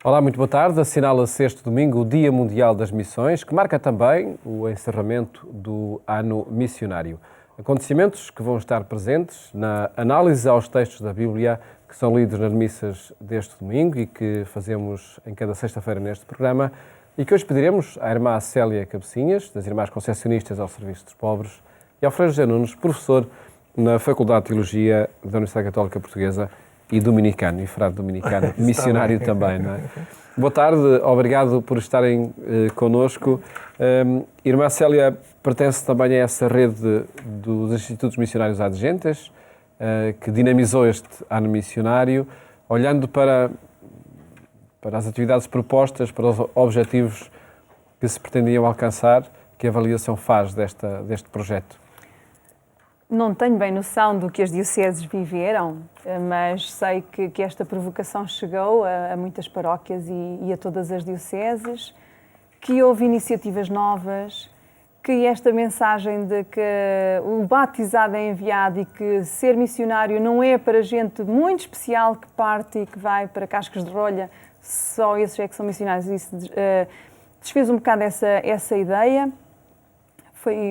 Olá, muito boa tarde. Assinala-se este domingo o Dia Mundial das Missões, que marca também o encerramento do Ano Missionário. Acontecimentos que vão estar presentes na análise aos textos da Bíblia que são lidos nas missas deste domingo e que fazemos em cada sexta-feira neste programa e que hoje pediremos à irmã Célia Cabecinhas, das Irmãs Concessionistas ao Serviço dos Pobres, e ao Frei José Nunes, professor na Faculdade de Teologia da Universidade Católica Portuguesa e dominicano, e frade dominicano, missionário também, não é? Boa tarde, obrigado por estarem connosco. Irmã Célia pertence também a essa rede dos Institutos Missionários Adjentes, que dinamizou este ano missionário, olhando para as atividades propostas, para os objetivos que se pretendiam alcançar. Que avaliação faz deste projeto? Não tenho bem noção do que as dioceses viveram, mas sei que esta provocação chegou a muitas paróquias e a todas as dioceses, que houve iniciativas novas, que esta mensagem de que o batizado é enviado e que ser missionário não é para gente muito especial que parte e que vai para cascos de rolha, só esses é que são missionários. Isso desfez um bocado essa ideia.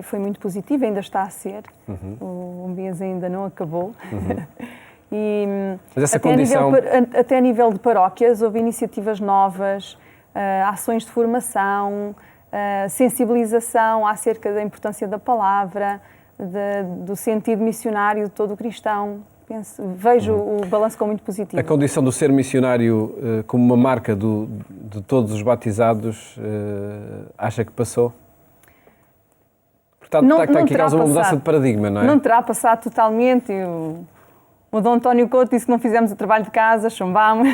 Foi muito positivo, ainda está a ser. O mês ainda não acabou. Mas essa até, condição... até a nível de paróquias, houve iniciativas novas, ações de formação, sensibilização acerca da importância da palavra, do sentido missionário de todo o cristão. Vejo o balanço como muito positivo. A condição do ser missionário como uma marca de todos os batizados, acha que passou? Está aqui causa uma mudança de paradigma, não é? Não terá passado totalmente. O Dom António Couto disse que não fizemos o trabalho de casa, chumbámos.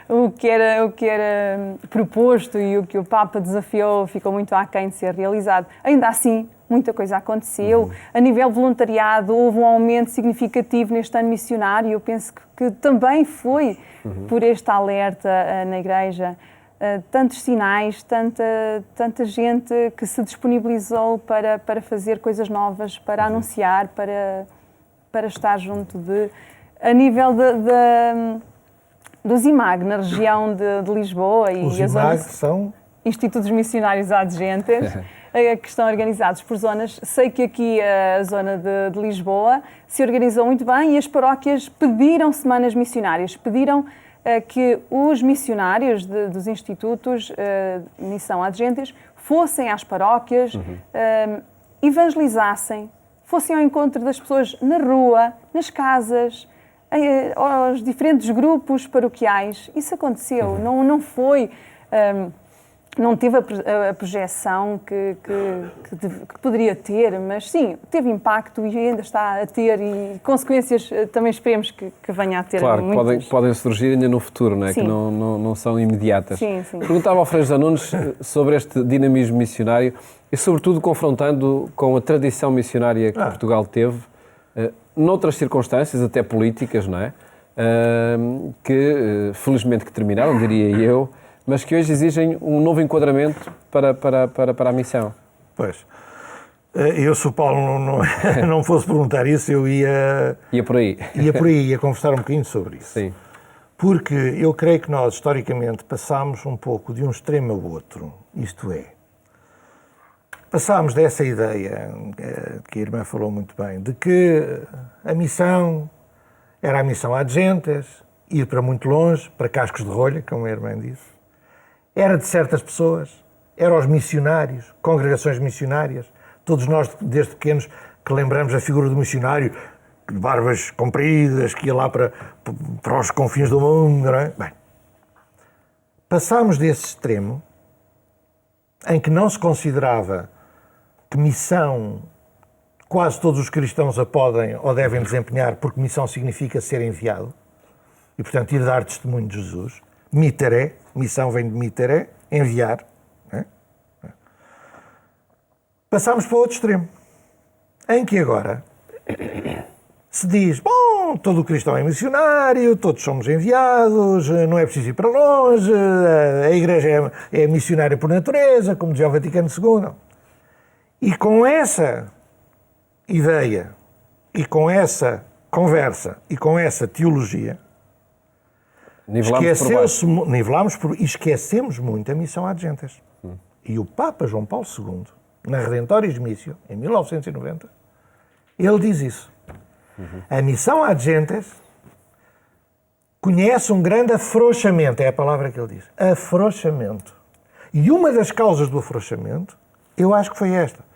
o que era proposto e o que o Papa desafiou ficou muito aquém de ser realizado. Ainda assim, muita coisa aconteceu. A nível voluntariado, houve um aumento significativo neste ano missionário. Eu penso que também foi por este alerta na Igreja. Tantos sinais, tanta gente que se disponibilizou para fazer coisas novas, para anunciar, para estar junto de... A nível dos IMAG, na região de Lisboa e os IMAG são Institutos Missionários Adjentes, que estão organizados por zonas. Sei que aqui a zona de Lisboa se organizou muito bem e as paróquias pediram semanas missionárias, pediram que os missionários dos institutos de missão adjentes fossem às paróquias, evangelizassem, fossem ao encontro das pessoas na rua, nas casas, aos diferentes grupos paroquiais. Isso aconteceu, não foi... não teve a projeção que poderia ter, mas sim, teve impacto e ainda está a ter e consequências também esperemos que venha a ter. Claro, muitas. podem surgir ainda no futuro, não é? Que não são imediatas. Sim. Perguntava ao Frei José Nunes sobre este dinamismo missionário e, sobretudo, confrontando com a tradição missionária que Portugal teve, noutras circunstâncias, até políticas, não é? Que, felizmente, que terminaram, diria eu, mas que hoje exigem um novo enquadramento para a missão. Pois. Eu, se o Paulo não fosse perguntar isso, eu ia... Ia por aí. Ia conversar um bocadinho sobre isso. Sim. Porque eu creio que nós, historicamente, passámos um pouco de um extremo ao outro. Isto é, passámos dessa ideia, que a irmã falou muito bem, de que a missão era a missão adjentes, ir para muito longe, para cascos de rolha, como a irmã disse. Era de certas pessoas, eram os missionários, congregações missionárias. Todos nós, desde pequenos, que lembramos a figura do missionário, de barbas compridas, que ia lá para os confins do mundo, não é? Bem, passámos desse extremo, em que não se considerava que missão quase todos os cristãos a podem ou devem desempenhar, porque missão significa ser enviado, e, portanto, ir dar testemunho de Jesus. Mitere, missão vem de mitere, enviar. Né? Passámos para o outro extremo, em que agora se diz, bom, todo o cristão é missionário, todos somos enviados, não é preciso ir para longe, a Igreja é missionária por natureza, como dizia o Vaticano II. E com essa ideia, e com essa conversa, e com essa teologia, Nivelámos por baixo. E esquecemos muito a missão ad gentes. E o Papa João Paulo II, na Redentoris Missio, em 1990, ele diz isso. A missão ad gentes conhece um grande afrouxamento, é a palavra que ele diz, afrouxamento. E uma das causas do afrouxamento, eu acho que foi esta.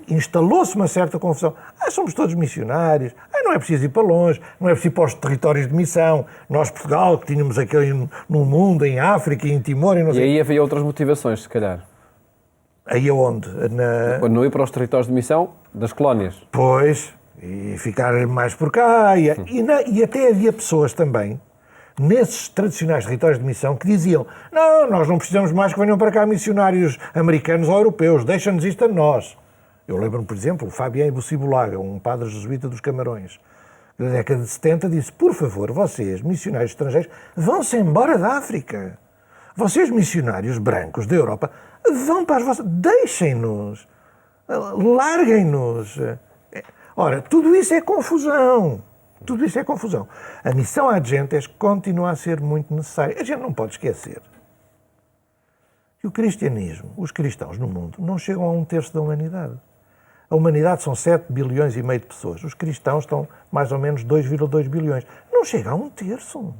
Instalou-se uma certa confusão. Somos todos missionários, não é preciso ir para longe, não é preciso ir para os territórios de missão. Nós, Portugal, que tínhamos aquele no mundo, em África, em Timor... E aí havia outras motivações, se calhar. Aí aonde? Quando não ir para os territórios de missão das colónias. Pois, e ficar mais por cá. E até havia pessoas também, nesses tradicionais territórios de missão, que diziam: não, nós não precisamos mais que venham para cá missionários americanos ou europeus, deixa-nos isto a nós. Eu lembro-me, por exemplo, o Fabien Bucibulaga, um padre jesuíta dos Camarões, na década de 70, disse: por favor, vocês, missionários estrangeiros, vão-se embora da África. Vocês, missionários brancos da Europa, vão para as vossas... Deixem-nos. Larguem-nos. Ora, tudo isso é confusão. Tudo isso é confusão. A missão ad gentes continua a ser muito necessária. A gente não pode esquecer que o cristianismo, os cristãos no mundo, não chegam a 1/3 da humanidade. A humanidade são 7 bilhões e meio de pessoas. Os cristãos estão mais ou menos 2,2 bilhões. Não chega a 1/3.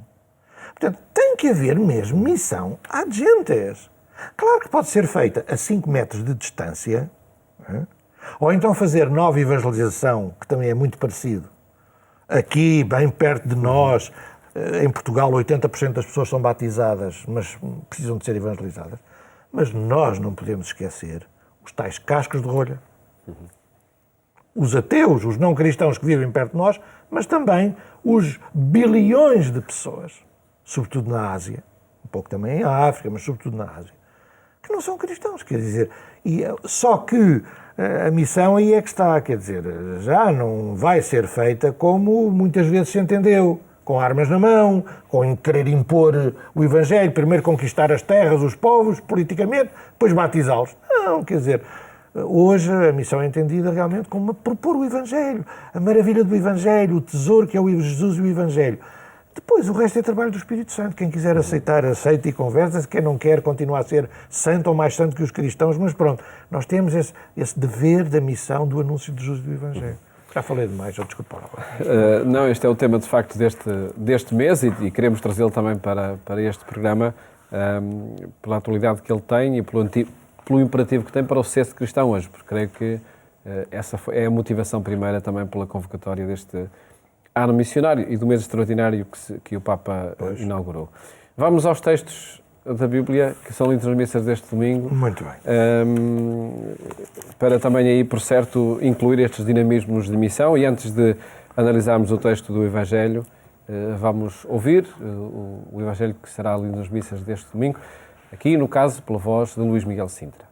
Portanto, tem que haver mesmo missão ad gentes. Claro que pode ser feita a 5 metros de distância, ou então fazer nova evangelização, que também é muito parecido. Aqui, bem perto de nós, em Portugal, 80% das pessoas são batizadas, mas precisam de ser evangelizadas. Mas nós não podemos esquecer os tais cascos de rolha. Os ateus, os não cristãos que vivem perto de nós, mas também os bilhões de pessoas, sobretudo na Ásia, um pouco também em África, mas sobretudo na Ásia, que não são cristãos, quer dizer, só que a missão aí é que está, quer dizer, já não vai ser feita como muitas vezes se entendeu, com armas na mão, com querer impor o Evangelho, primeiro conquistar as terras, os povos, politicamente, depois batizá-los. Não, quer dizer, hoje a missão é entendida realmente como propor o Evangelho, a maravilha do Evangelho, o tesouro que é o Jesus e o Evangelho. Depois, o resto é trabalho do Espírito Santo. Quem quiser aceitar, aceita e conversa. Quem não quer, continua a ser santo ou mais santo que os cristãos. Mas pronto, nós temos esse dever da missão do anúncio de Jesus e do Evangelho. Já falei demais, desculpa. Não, este é o tema, de facto, deste mês e queremos trazê-lo também para este programa, pela atualidade que ele tem e pelo imperativo que tem para o sucesso cristão hoje, porque creio que essa é a motivação primeira também pela convocatória deste ano missionário e do mês extraordinário que o Papa inaugurou. Vamos aos textos da Bíblia, que são lidos nas missas deste domingo. Muito bem. Para também aí, por certo, incluir estes dinamismos de missão. E antes de analisarmos o texto do Evangelho, vamos ouvir o Evangelho que será lido nas missas deste domingo, aqui, no caso, pela voz de Luís Miguel Sintra.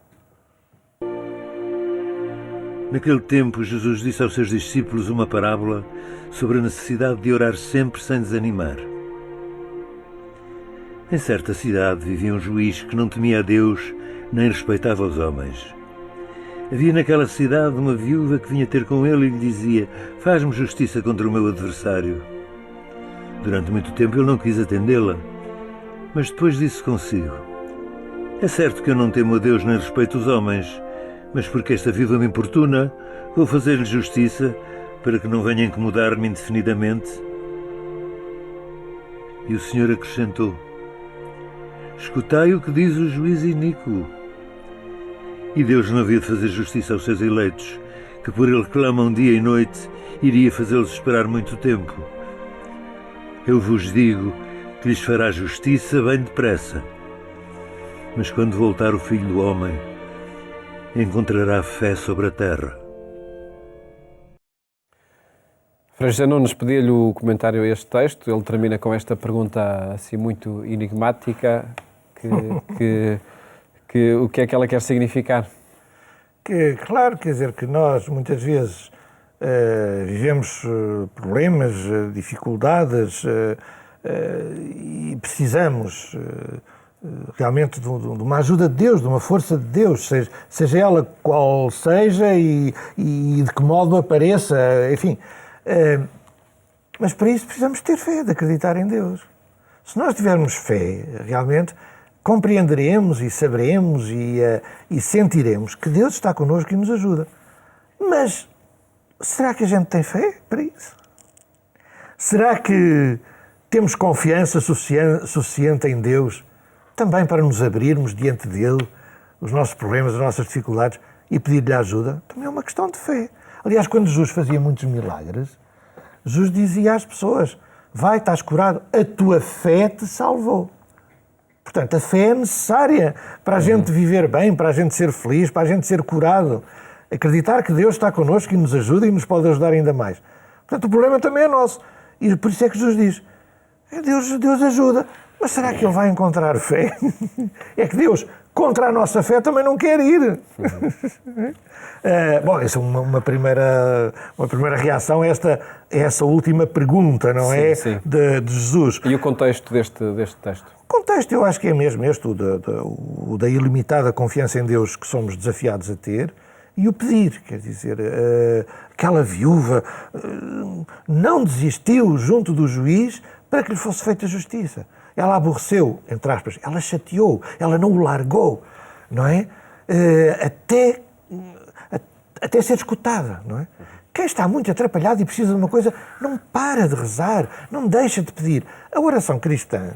Naquele tempo, Jesus disse aos seus discípulos uma parábola sobre a necessidade de orar sempre sem desanimar. Em certa cidade vivia um juiz que não temia a Deus nem respeitava os homens. Havia naquela cidade uma viúva que vinha ter com ele e lhe dizia: faz-me justiça contra o meu adversário. Durante muito tempo ele não quis atendê-la, mas depois disse consigo: é certo que eu não temo a Deus nem respeito os homens, mas porque esta viúva me importuna, vou fazer-lhe justiça para que não venha incomodar-me indefinidamente. E o Senhor acrescentou: escutai o que diz o juiz iníquo. E Deus não havia de fazer justiça aos seus eleitos, que por ele clamam dia e noite, iria fazê-los esperar muito tempo. Eu vos digo que lhes fará justiça bem depressa. Mas quando voltar o Filho do Homem, encontrará fé sobre a terra. Frei José Nunes pedia-lhe o comentário a este texto. Ele termina com esta pergunta assim muito enigmática, que o que é que ela quer significar? Claro, quer dizer que nós muitas vezes vivemos problemas, dificuldades e precisamos realmente de uma ajuda de Deus, de uma força de Deus, seja ela qual seja e de que modo apareça, enfim. Mas para isso precisamos ter fé, de acreditar em Deus. Se nós tivermos fé, realmente compreenderemos e saberemos e sentiremos que Deus está connosco e nos ajuda. Mas será que a gente tem fé para isso? Será que temos confiança suficiente em Deus também para nos abrirmos diante dele, os nossos problemas, as nossas dificuldades e pedir-lhe ajuda? Também é uma questão de fé. Aliás, quando Jesus fazia muitos milagres, Jesus dizia às pessoas: vai, estás curado, a tua fé te salvou. Portanto, a fé é necessária para a gente viver bem, para a gente ser feliz, para a gente ser curado. Acreditar que Deus está connosco e nos ajuda e nos pode ajudar ainda mais. Portanto, o problema também é nosso. E por isso é que Jesus diz: Deus ajuda. Mas será que Ele vai encontrar fé? É que Deus, contra a nossa fé, também não quer ir. Bom, essa é uma primeira reação a essa última pergunta, não é? Sim. De Jesus. E o contexto deste texto? O contexto, eu acho que é mesmo este, o da ilimitada confiança em Deus que somos desafiados a ter, e o pedir, quer dizer, aquela viúva não desistiu junto do juiz para que lhe fosse feita justiça. Ela aborreceu, entre aspas, ela chateou, ela não o largou, não é? Até ser escutada, não é? Quem está muito atrapalhado e precisa de uma coisa, não para de rezar, não deixa de pedir. A oração cristã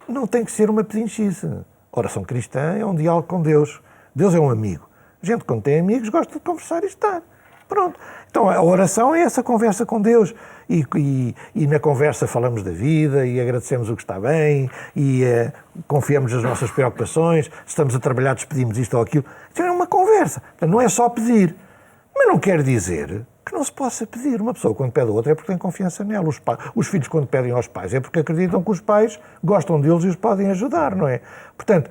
não tem que ser uma pedinchice. A oração cristã é um diálogo com Deus. Deus é um amigo. A gente, quando tem amigos, gosta de conversar e estar. Pronto. Então, a oração é essa conversa com Deus. E na conversa falamos da vida e agradecemos o que está bem e confiamos nas nossas preocupações. Se estamos a trabalhar, despedimos isto ou aquilo. Então, é uma conversa. Portanto, não é só pedir. Mas não quer dizer que não se possa pedir. Uma pessoa, quando pede a outra, é porque tem confiança nela. Os filhos, quando pedem aos pais, é porque acreditam que os pais gostam deles e os podem ajudar, não é? Portanto,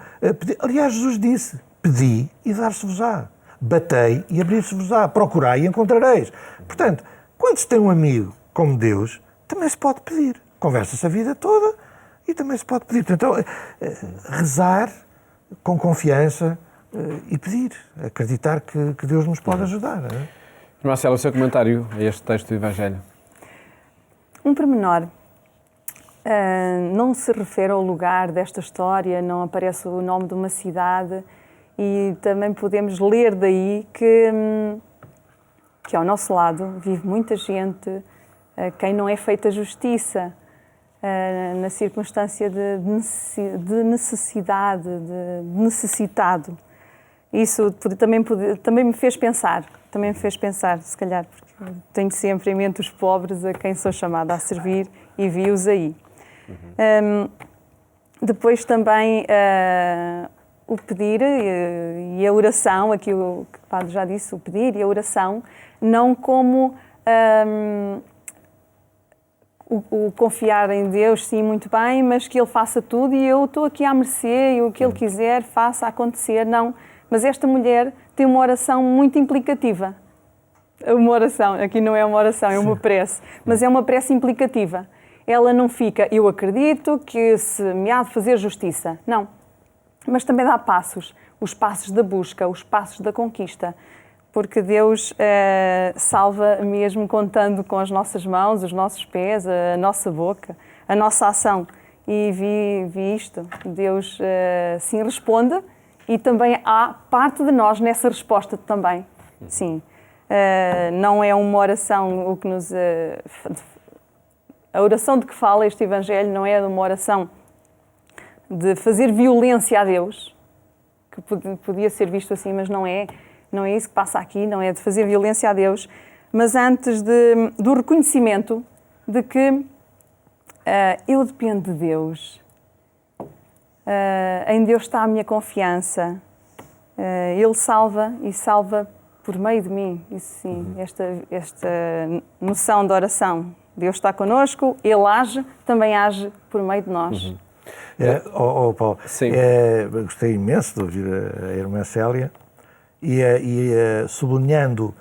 aliás, Jesus disse: pedi e dar-se-vos-á. Batei e abrir-se-vos-á. Procurai e encontrareis. Portanto, quando se tem um amigo como Deus, também se pode pedir. Conversa-se a vida toda e também se pode pedir. Portanto, rezar com confiança e pedir. Acreditar que Deus nos pode ajudar. Não é? Marcelo, o seu comentário a este texto do Evangelho? Um pormenor. Não se refere ao lugar desta história, não aparece o nome de uma cidade e também podemos ler daí que ao nosso lado vive muita gente a quem não é feita justiça, na circunstância de necessidade, de necessitado. Isso também me fez pensar, se calhar, porque tenho sempre em mente os pobres a quem sou chamada a servir e vi-os aí. Depois também o pedir e a oração, aqui o que o Padre já disse, o pedir e a oração, não como o confiar em Deus, sim, muito bem, mas que Ele faça tudo e eu estou aqui à mercê e o que Ele quiser faça acontecer, não. Mas esta mulher tem uma oração muito implicativa. Uma oração, aqui não é uma oração, é uma prece, mas é uma prece implicativa. Ela não fica, eu acredito que se me há de fazer justiça. Não. Mas também dá passos, os passos da busca, os passos da conquista. Porque Deus salva mesmo contando com as nossas mãos, os nossos pés, a nossa boca, a nossa ação. E vi isto. Deus sim responde e também há parte de nós nessa resposta também. Sim. Não é uma oração o que nos... A oração de que fala este Evangelho não é uma oração de fazer violência a Deus, que podia ser visto assim, mas não é. Não é isso que passa aqui, não é de fazer violência a Deus, mas antes do reconhecimento de que eu dependo de Deus, em Deus está a minha confiança, Ele salva e salva por meio de mim. Isso sim, esta noção de oração. Deus está connosco, Ele age, também age por meio de nós. Paulo, gostei imenso de ouvir a irmã Célia e sublinhando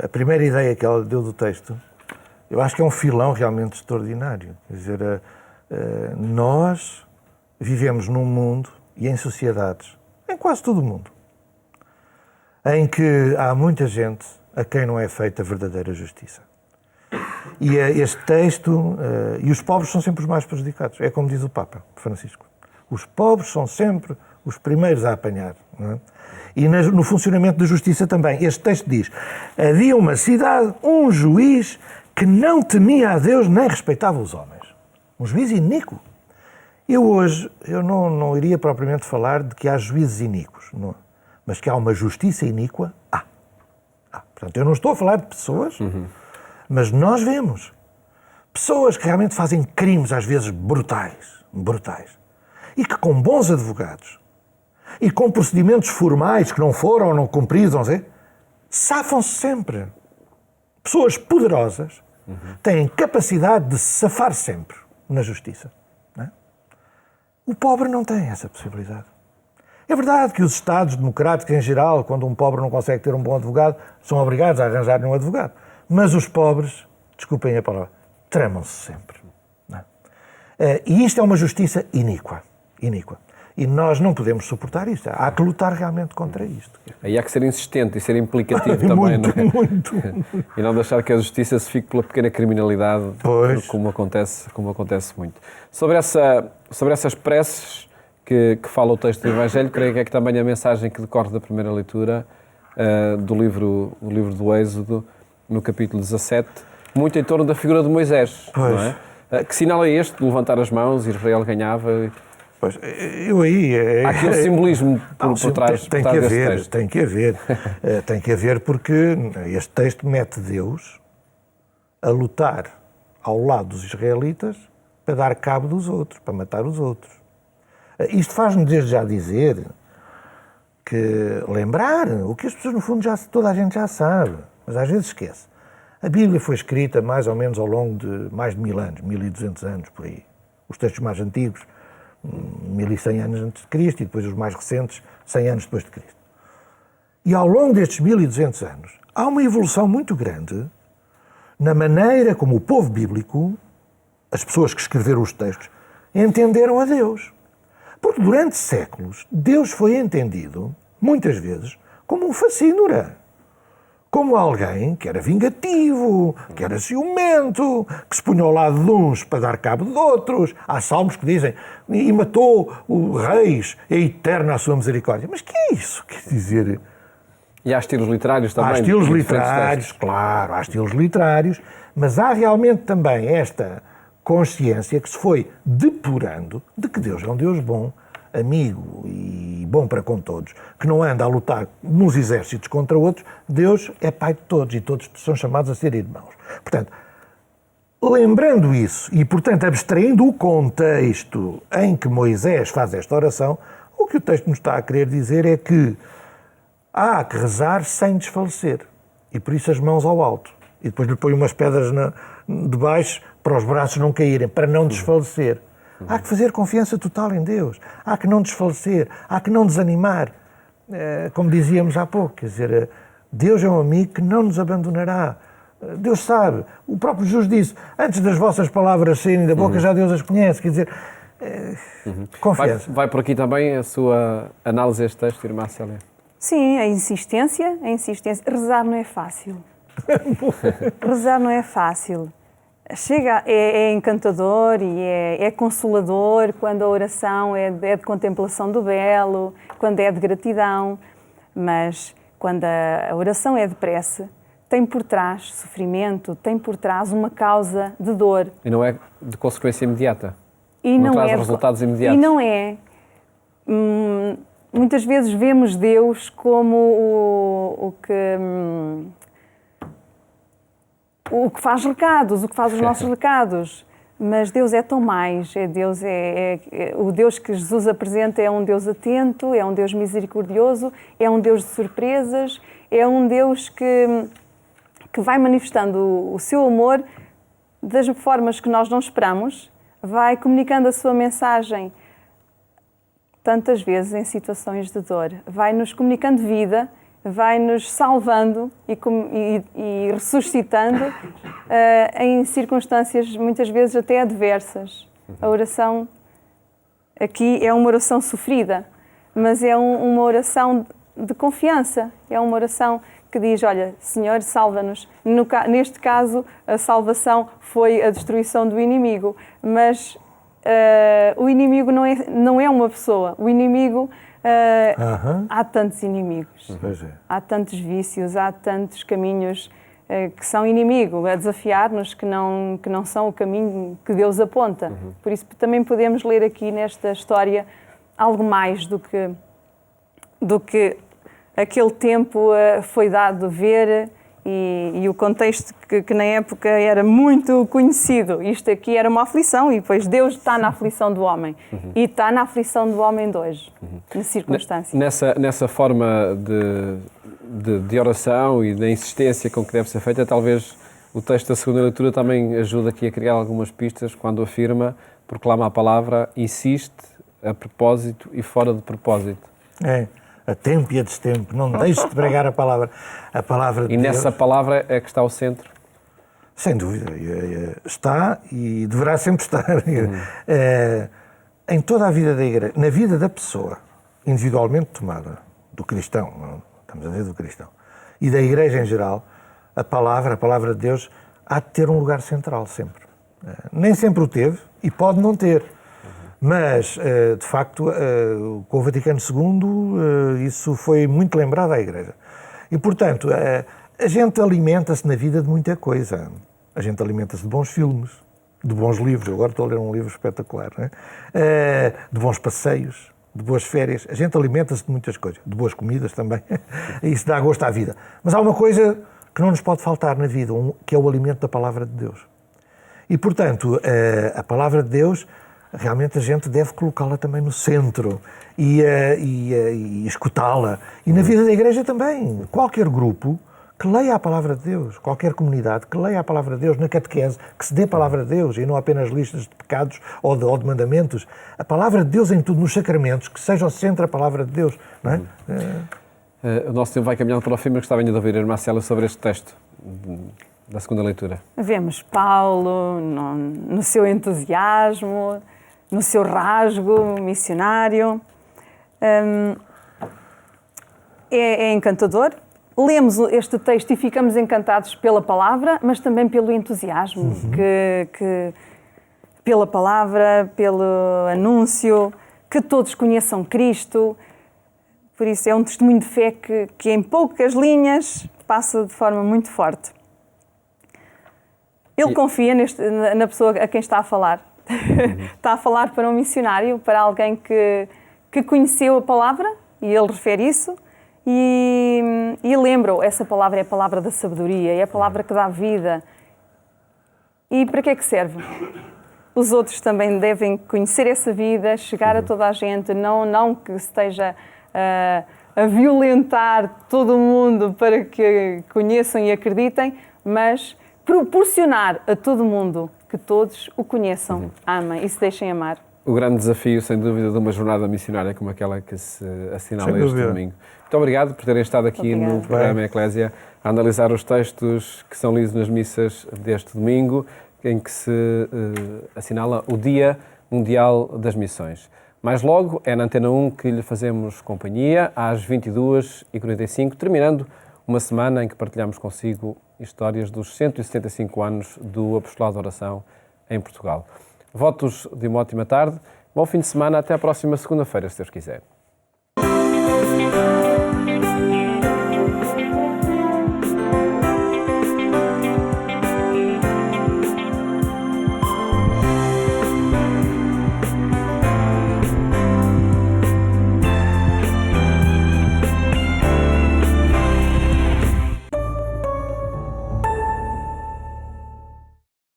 a primeira ideia que ela deu do texto, eu acho que é um filão realmente extraordinário. Quer dizer, nós vivemos num mundo e em sociedades, em quase todo o mundo, em que há muita gente a quem não é feita verdadeira justiça. E este texto, e os pobres são sempre os mais prejudicados, é como diz o Papa Francisco. Os pobres são sempre os primeiros a apanhar. Não é? E no funcionamento da justiça também. Este texto diz: havia uma cidade, um juiz que não temia a Deus nem respeitava os homens. Um juiz iníquo. Eu não iria propriamente falar de que há juízes iníquos, não, mas que há uma justiça iníqua, há. Portanto, eu não estou a falar de pessoas, mas nós vemos pessoas que realmente fazem crimes, às vezes brutais, e que com bons advogados e com procedimentos formais que não foram ou não cumpridos, não sei, safam-se sempre. Pessoas poderosas têm capacidade de se safar sempre na justiça. Não é? O pobre não tem essa possibilidade. É verdade que os Estados democráticos, em geral, quando um pobre não consegue ter um bom advogado, são obrigados a arranjar um advogado. Mas os pobres, desculpem a palavra, tramam-se sempre. Não é? E isto é uma justiça iníqua. E nós não podemos suportar isto. Há que lutar realmente contra isto. Aí há que ser insistente e ser implicativo também, muito, não é? Muito. E não deixar que a justiça se fique pela pequena criminalidade, Pois. como acontece muito. Sobre essas preces que fala o texto do Evangelho, creio que é que também a mensagem que decorre da primeira leitura do livro do Êxodo, no capítulo 17, muito em torno da figura de Moisés. Pois. Não é? Que sinal é este de levantar as mãos e Israel ganhava? Pois, eu aí... Há aqui um simbolismo por trás tem desse que haver, texto. tem que haver porque este texto mete Deus a lutar ao lado dos israelitas para dar cabo dos outros, para matar os outros. Isto faz-me desde já dizer lembrar o que as pessoas no fundo toda a gente já sabe, mas às vezes esquece. A Bíblia foi escrita mais ou menos ao longo de mais de 1000 anos, 1200 anos por aí. Os textos mais antigos, 1100 anos antes de Cristo, e depois os mais recentes, 100 anos depois de Cristo. E ao longo destes 1200 anos, há uma evolução muito grande na maneira como o povo bíblico, as pessoas que escreveram os textos, entenderam a Deus. Porque durante séculos, Deus foi entendido, muitas vezes, como um facínora. Como alguém que era vingativo, que era ciumento, que se punha ao lado de uns para dar cabo de outros. Há salmos que dizem, e matou os reis, é eterna a sua misericórdia. Mas que é isso? Quer dizer... E há estilos literários também. Há estilos literários, claro, há estilos literários, mas há realmente também esta consciência que se foi depurando de que Deus é um Deus bom, amigo e bom para com todos, que não anda a lutar nos exércitos contra outros. Deus é pai de todos e todos são chamados a ser irmãos. Portanto, lembrando isso e, portanto, abstraindo o contexto em que Moisés faz esta oração, o que o texto nos está a querer dizer é que há que rezar sem desfalecer e, por isso, as mãos ao alto. E depois lhe põe umas pedras de baixo para os braços não caírem, para não desfalecer. Há que fazer confiança total em Deus. Há que não desfalecer. Há que não desanimar. Como dizíamos há pouco, quer dizer, Deus é um amigo que não nos abandonará. Deus sabe. O próprio Jesus disse, antes das vossas palavras saírem da boca, já Deus as conhece. Quer dizer, confiança. Vai por aqui também a sua análise a este texto, irmã Célia? Sim, a insistência. Rezar não é fácil. Rezar não é fácil. É encantador e é consolador quando a oração é de contemplação do belo, quando é de gratidão, mas quando a oração é de prece, tem por trás sofrimento, tem por trás uma causa de dor. E não é de consequência imediata? E não traz é resultados imediatos? E não é. Muitas vezes vemos Deus como o que faz recados, o que faz os nossos recados. Mas Deus é tão mais. O Deus que Jesus apresenta é um Deus atento, é um Deus misericordioso, é um Deus de surpresas, é um Deus que vai manifestando o seu amor das formas que nós não esperamos, vai comunicando a sua mensagem tantas vezes em situações de dor, vai nos comunicando vida, vai-nos salvando e ressuscitando em circunstâncias muitas vezes até adversas. A oração aqui é uma oração sofrida, mas é uma oração de confiança, é uma oração que diz, olha, Senhor, salva-nos. Neste caso, a salvação foi a destruição do inimigo, mas o inimigo não é uma pessoa. O inimigo, há tantos inimigos, há tantos vícios, há tantos caminhos que são inimigo, a desafiar-nos que não são o caminho que Deus aponta. Por isso também podemos ler aqui nesta história algo mais do que aquele tempo foi dado ver e o contexto que na época era muito conhecido. Isto aqui era uma aflição e depois Deus está na aflição do homem e está na aflição do homem de hoje, na circunstância. Nessa forma de oração e da insistência com que deve ser feita, talvez o texto da segunda leitura também ajuda aqui a criar algumas pistas quando afirma, proclama a palavra, insiste a propósito e fora de propósito. A tempo e a destempo, não deixes de pregar a palavra de Deus. E nessa palavra é que está o centro? Sem dúvida, está e deverá sempre estar. Em toda a vida da igreja, na vida da pessoa, individualmente tomada, do cristão, não, estamos a dizer do cristão, e da igreja em geral, a palavra de Deus há de ter um lugar central sempre. Nem sempre o teve e pode não ter. Mas, de facto, com o Vaticano II, isso foi muito lembrado à Igreja. E, portanto, a gente alimenta-se na vida de muita coisa. A gente alimenta-se de bons filmes, de bons livros. Eu agora estou a ler um livro espetacular, não é? De bons passeios, de boas férias. A gente alimenta-se de muitas coisas, de boas comidas também. Isso dá gosto à vida. Mas há uma coisa que não nos pode faltar na vida, que é o alimento da Palavra de Deus. E, portanto, a Palavra de Deus, realmente a gente deve colocá-la também no centro e escutá-la. E na vida da Igreja também. Qualquer grupo que leia a Palavra de Deus, qualquer comunidade que leia a Palavra de Deus na catequese, que se dê a Palavra de Deus e não apenas listas de pecados ou de mandamentos. A Palavra de Deus em tudo, nos sacramentos, que seja o centro a Palavra de Deus. Não é? O nosso tempo vai caminhando para o fim, mas gostava ainda de ouvir a irmã Célia sobre este texto da segunda leitura. Vemos Paulo no seu entusiasmo, no seu rasgo missionário. É encantador. Lemos este texto e ficamos encantados pela palavra, mas também pelo entusiasmo, que pela palavra, pelo anúncio, que todos conheçam Cristo. Por isso é um testemunho de fé que em poucas linhas passa de forma muito forte. Ele confia na pessoa a quem está a falar. Está a falar para um missionário, para alguém que conheceu a palavra, e ele refere isso, e lembra-o, essa palavra é a palavra da sabedoria, é a palavra que dá vida. E para que é que serve? Os outros também devem conhecer essa vida, chegar a toda a gente, não que esteja a violentar todo o mundo para que conheçam e acreditem, mas proporcionar a todo mundo que todos o conheçam, amem e se deixem amar. O grande desafio, sem dúvida, de uma jornada missionária como aquela que se assinala este domingo. Muito obrigado por terem estado aqui no programa Eclésia a analisar os textos que são lidos nas missas deste domingo, em que se assinala o Dia Mundial das Missões. Mais logo, é na Antena 1 que lhe fazemos companhia, às 22h45, terminando uma semana em que partilhamos consigo histórias dos 175 anos do Apostolado da Oração em Portugal. Votos de uma ótima tarde, bom fim de semana, até à próxima segunda-feira, se Deus quiser.